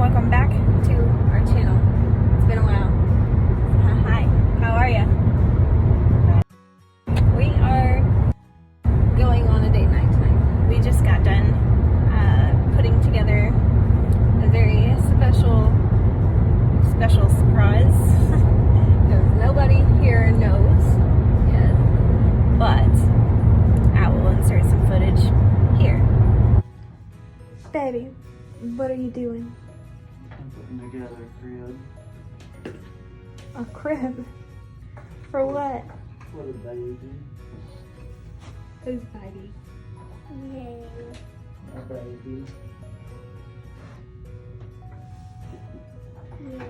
welcome back to our channel. It's been a while. Hi, how are ya? We are going on a date night tonight. We just got done putting together a very special surprise. Because nobody here knows yet, but I will insert some footage here. Baby, what are you doing? I'm putting together a crib. A crib? For what? For the baby. Who's baby? Yay. My baby. Yay.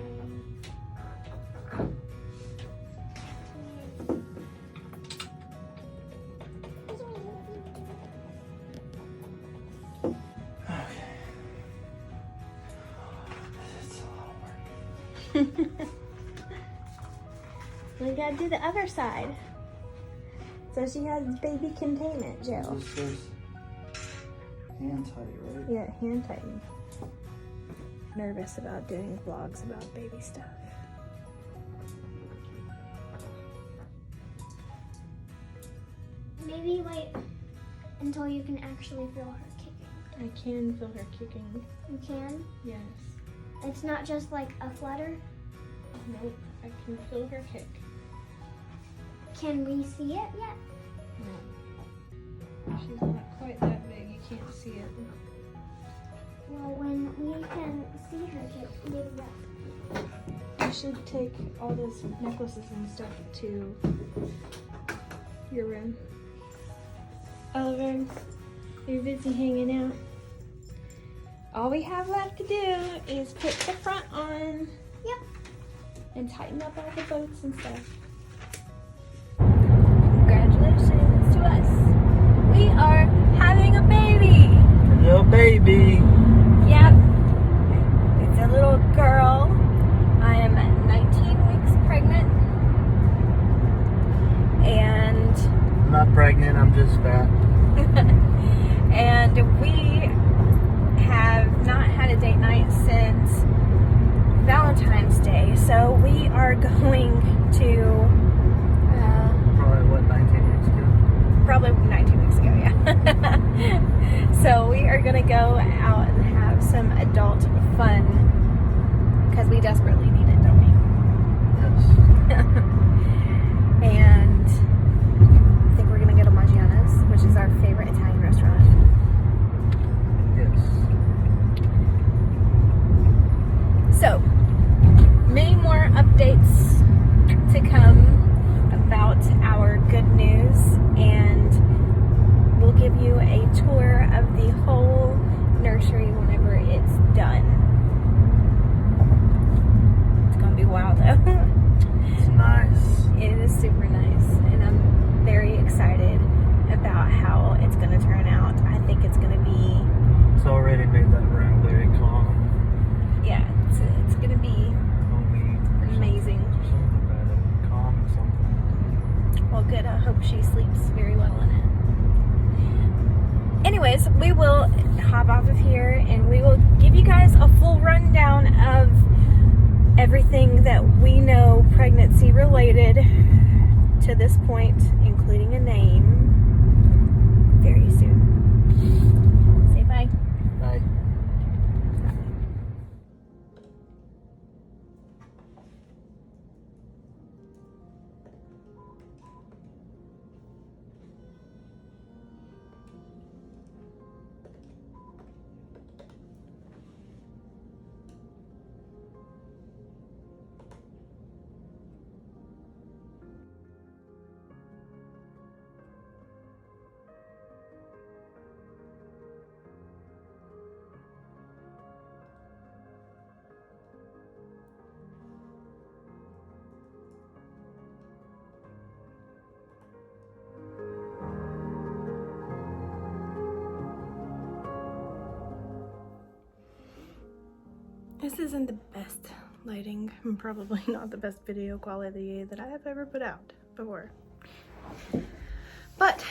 We gotta do the other side. So she has baby containment gel. This says hand tight, right? Yeah, hand tighten. Nervous about doing vlogs about baby stuff. Maybe wait until you can actually feel her kicking. I can feel her kicking. You can? Yes. It's not just like a flutter. Nope. I can feel her kick. Can we see it yet? No. She's not quite that big. You can't see it. Well, when we can see her kick, maybe that. You should take all those necklaces and stuff to your room. Oliver, you're busy hanging out. All we have left to do is put the front on. Yep. And tighten up all the bolts and stuff. Congratulations to us. We are having a baby. Little baby. Yep. It's a little girl. I am 19 weeks pregnant. And I'm not pregnant, I'm just fat. and we have not had a date night since Valentine's Day, so we are going to Probably what, 19 weeks ago? probably 19 weeks ago, yeah. So we are gonna go out and have some adult fun because we desperately need it, don't we? Yes. And I think we're gonna go to Maggiano's, which is our favorite Italian restaurant. Yes. So, many more updates to come about our good news, and we'll give you a tour of the whole nursery whenever it's done. It's gonna be wild though. It's nice. It is super nice, and I'm very excited about how it's gonna turn out. I think it's gonna be, It's already made that room very calm. yeah, it's gonna be amazing. Something about it. Calm or something. Well, good. I hope she sleeps very well in it. Anyways, we will hop off of here and we will give you guys a full rundown of everything that we know pregnancy related to this point, including a name, very soon. Say bye. Bye. This isn't the best lighting, and probably not the best video quality that I have ever put out before. But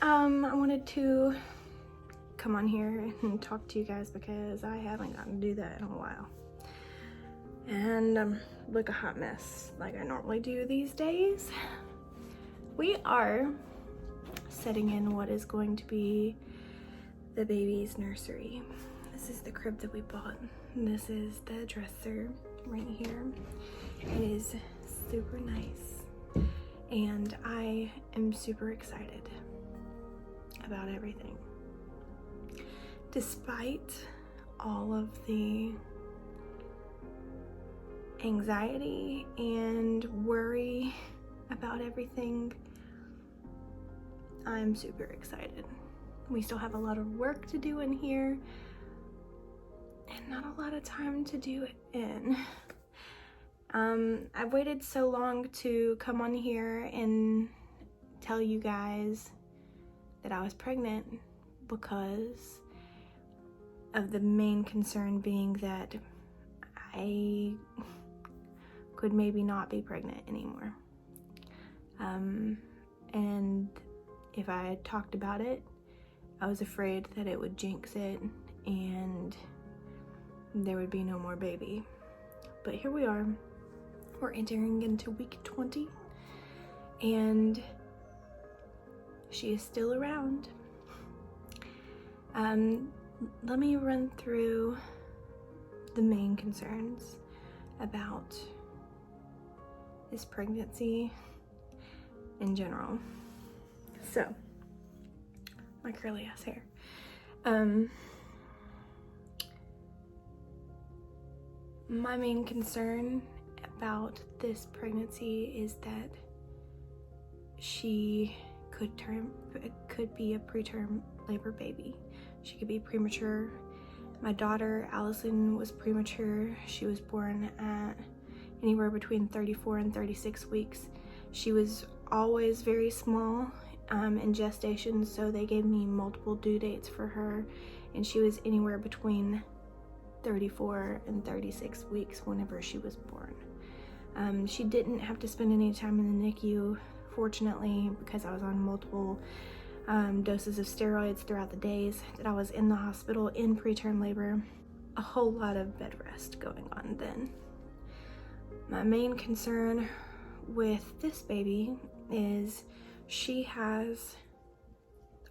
I wanted to come on here and talk to you guys because I haven't gotten to do that in a while. And look a hot mess like I normally do these days. We are setting in what is going to be the baby's nursery. This is the crib that we bought. This is the dresser right here. It is super nice. And I am super excited about everything. Despite all of the anxiety and worry about everything, I'm super excited. We still have a lot of work to do in here and not a lot of time to do it in. I've waited so long to come on here and tell you guys that I was pregnant because of the main concern being that I could maybe not be pregnant anymore. And if I had talked about it, I was afraid that it would jinx it and there would be no more baby. But here we are. We're entering into week 20 and she is still around. Let me run through the main concerns about this pregnancy in general. So, my curly ass hair. My main concern about this pregnancy is that she could be a preterm labor baby. She could be premature. My daughter Allison was premature. She was born at anywhere between 34 and 36 weeks. She was always very small in gestation, so they gave me multiple due dates for her, and she was anywhere between 34 and 36 weeks whenever she was born. She didn't have to spend any time in the NICU, fortunately, because I was on multiple doses of steroids throughout the days that I was in the hospital in preterm labor. A whole lot of bed rest going on then. My main concern with this baby is she has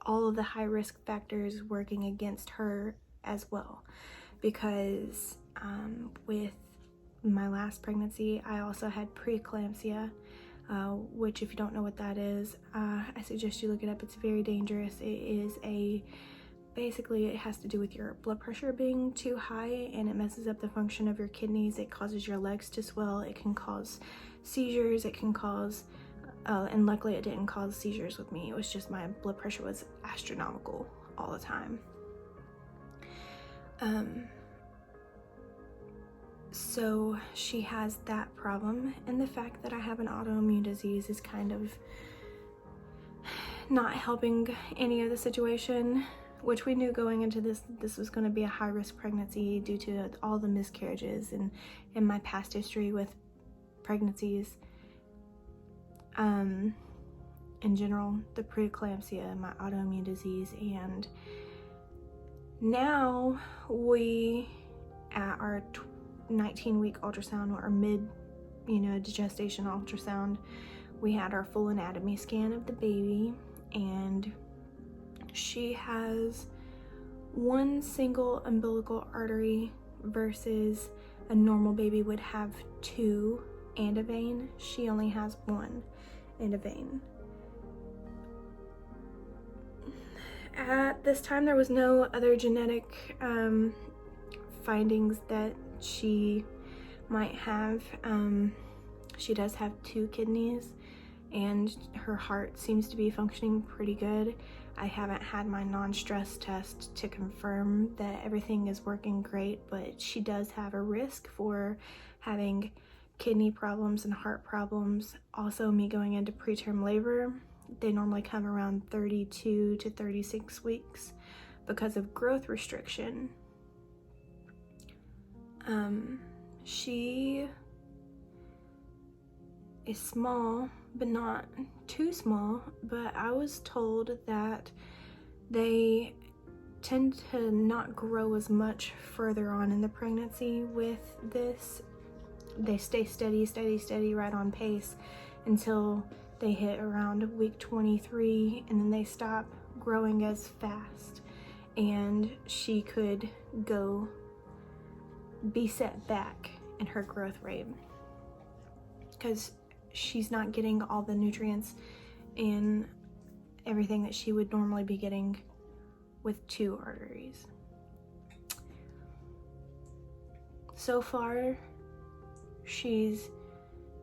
all of the high risk factors working against her as well, because with my last pregnancy I also had preeclampsia, which, if you don't know what that is, I suggest you look it up. It's very dangerous. It is basically it has to do with your blood pressure being too high, and it messes up the function of your kidneys. It causes your legs to swell. It can cause seizures. It can cause and luckily it didn't cause seizures with me. It was just my blood pressure was astronomical all the time. So she has that problem, and the fact that I have an autoimmune disease is kind of not helping any of the situation, which we knew going into this was going to be a high-risk pregnancy due to all the miscarriages and in my past history with pregnancies. In general, the preeclampsia, my autoimmune disease, and now we, at our 19-week ultrasound, or mid, gestation ultrasound, we had our full anatomy scan of the baby, and she has one single umbilical artery versus a normal baby would have two and a vein. She only has one and a vein. At this time, there was no other genetic findings that she might have. She does have two kidneys, and her heart seems to be functioning pretty good. I haven't had my non-stress test to confirm that everything is working great, but she does have a risk for having kidney problems and heart problems. Also, me going into preterm labor, they normally come around 32 to 36 weeks because of growth restriction. She is small, but not too small, but I was told that they tend to not grow as much further on in the pregnancy with this. They stay steady right on pace until they hit around week 23, and then they stop growing as fast, and she could be set back in her growth rate because she's not getting all the nutrients and everything that she would normally be getting with 2 arteries. So far, she's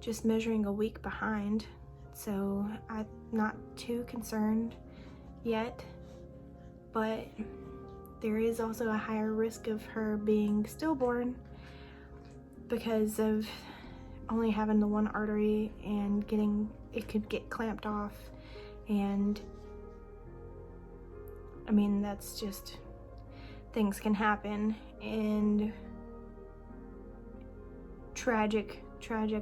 just measuring a week behind, so I'm not too concerned yet, but there is also a higher risk of her being stillborn because of only having the 1 artery and it could get clamped off, and I mean, that's just, things can happen, and tragic,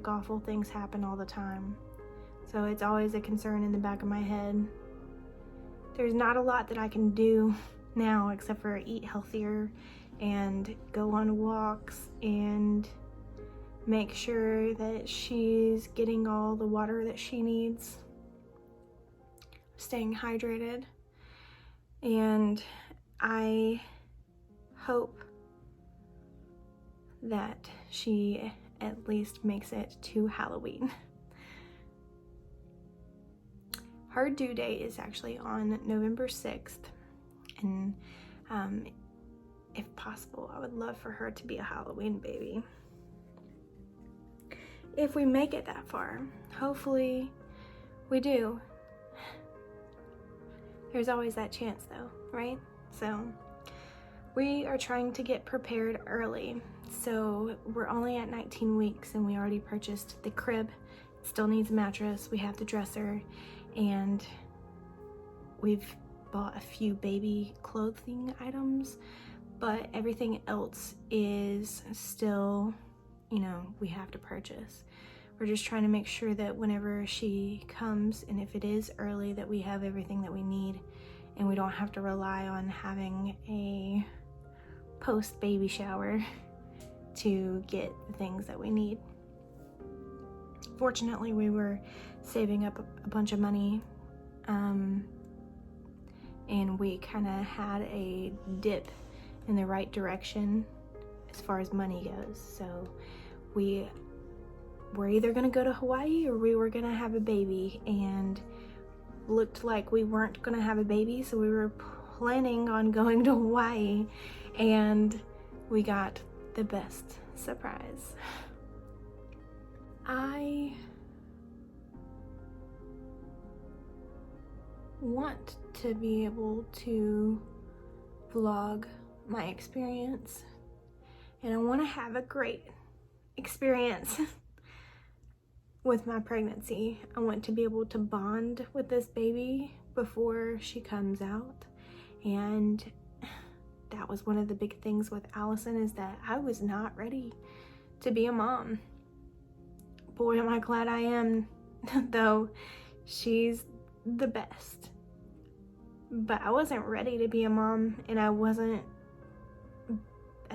awful things happen all the time. So it's always a concern in the back of my head. There's not a lot that I can do now except for eat healthier and go on walks and make sure that she's getting all the water that she needs, staying hydrated, and I hope that she at least makes it to Halloween. Her due date is actually on November 6th, and if possible, I would love for her to be a Halloween baby. If we make it that far, hopefully we do. There's always that chance though, right? So we are trying to get prepared early. So we're only at 19 weeks and we already purchased the crib. It still needs a mattress. We have the dresser, and we've bought a few baby clothing items, but everything else is still, we have to purchase. We're just trying to make sure that whenever she comes, and if it is early, that we have everything that we need and we don't have to rely on having a post-baby shower to get the things that we need. Fortunately, we were saving up a bunch of money, and we kind of had a dip in the right direction as far as money goes. So we were either gonna go to Hawaii or we were gonna have a baby, and looked like we weren't gonna have a baby, so we were planning on going to Hawaii, and we got the best surprise. I want to be able to vlog my experience, and I want to have a great experience with my pregnancy. I want to be able to bond with this baby before she comes out, and that was one of the big things with Allison, is that I was not ready to be a mom. Boy, am I glad I am, though. She's the best. But I wasn't ready to be a mom, and I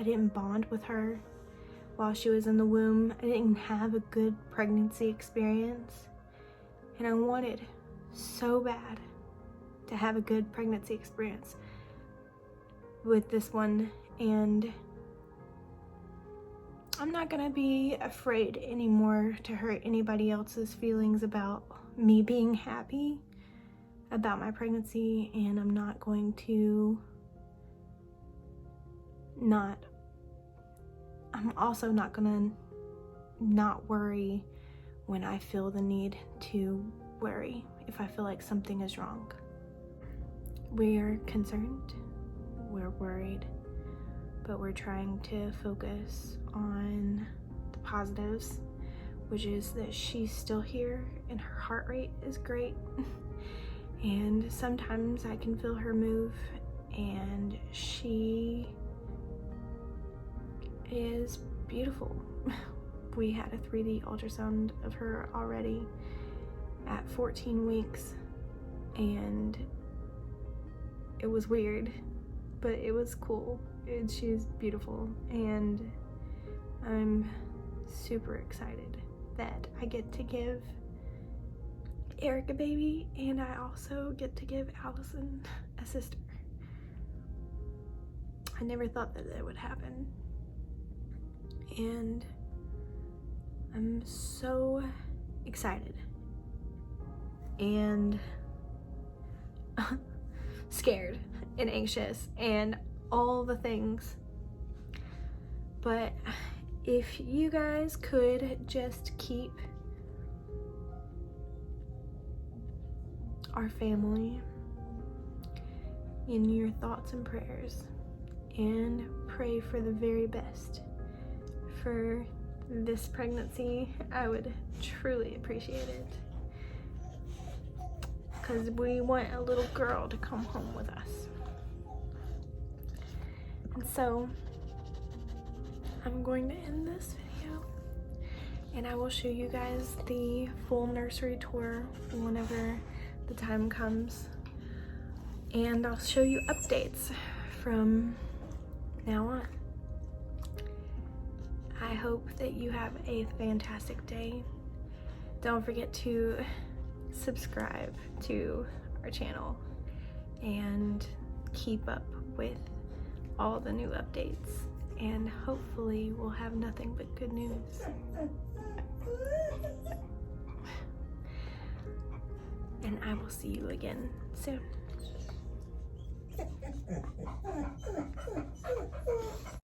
didn't bond with her while she was in the womb. I didn't have a good pregnancy experience, and I wanted so bad to have a good pregnancy experience with this one, and I'm not gonna be afraid anymore to hurt anybody else's feelings about me being happy about my pregnancy, and I'm not going to I'm also not gonna not worry when I feel the need to worry if I feel like something is wrong. We're concerned, we're worried, but we're trying to focus on the positives, which is that she's still here and her heart rate is great. And sometimes I can feel her move, and she is beautiful. We had a 3D ultrasound of her already at 14 weeks, and it was weird but it was cool. She's beautiful, and I'm super excited that I get to give Eric a baby, and I also get to give Allison a sister. I never thought that would happen, and I'm so excited and scared and anxious and all the things. But if you guys could just keep our family in your thoughts and prayers, and pray for the very best for this pregnancy, I would truly appreciate it, because we want a little girl to come home with us. And so I'm going to end this video, and I will show you guys the full nursery tour whenever the time comes, and I'll show you updates from now on. I hope that you have a fantastic day. Don't forget to subscribe to our channel and keep up with all the new updates, and hopefully we'll have nothing but good news. And I will see you again soon.